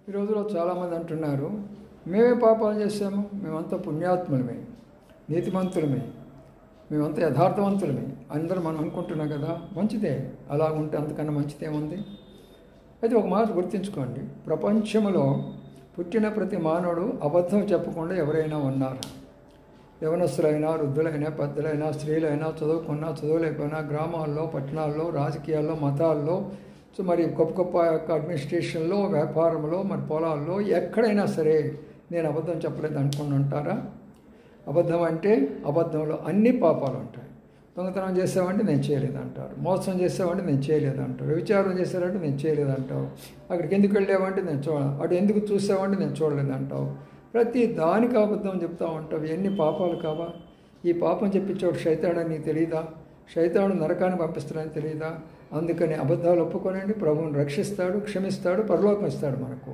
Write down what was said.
ఈ రోజుల్లో చాలామంది అంటున్నారు, మేమే పాపాలు చేసాము, మేమంతా పుణ్యాత్ములమే, నీతిమంతులమే, మేమంతా యథార్థవంతులమే అందరూ మనం అనుకుంటున్నాం కదా. మంచిదే, అలా ఉంటే అంతకన్నా మంచిదేముంది. అయితే ఒక మాట గుర్తుంచుకోండి, ప్రపంచంలో పుట్టిన ప్రతి మానవుడు అబద్ధం చెప్పకుండా ఎవరైనా ఉన్నారా? యవనస్తులైనా, వృద్ధులైనా, పెద్దలైనా, స్త్రీలైనా, చదువుకున్నా, చదువులేకపోయినా, గ్రామాల్లో, పట్టణాల్లో, రాజకీయాల్లో, మతాల్లో, సో మరి గొప్ప గొప్ప యొక్క అడ్మినిస్ట్రేషన్లో, వ్యాపారంలో, మరి పొలాల్లో, ఎక్కడైనా సరే నేను అబద్ధం చెప్పలేదు అనుకుని ఉంటారా? అబద్ధం అంటే అబద్ధంలో అన్ని పాపాలు ఉంటాయి. దొంగతనం చేసావంటే నేను చేయలేదంటారు, మోసం చేసావంటే నేను చేయలేదంటావు, వ్యభిచారం చేశారంటే నేను చేయలేదంటావు, అక్కడికి ఎందుకు వెళ్ళావంటే నేను అటు ఎందుకు చూసావంటే నేను చూడలేదంటావు. ప్రతి దానికి అబద్ధం చెప్తా ఉంటావు. ఎన్ని పాపాలు కావా? ఈ పాపం చెప్పించోడు శైతాడని నీకు తెలియదా? శైతాడు నరకాన్ని పంపిస్తాడని తెలియదా? అందుకని అబద్ధాలు ఒప్పుకోనండి, ప్రభువుని రక్షిస్తాడు, క్షమిస్తాడు, పరలోకం ఇస్తాడు మనకు.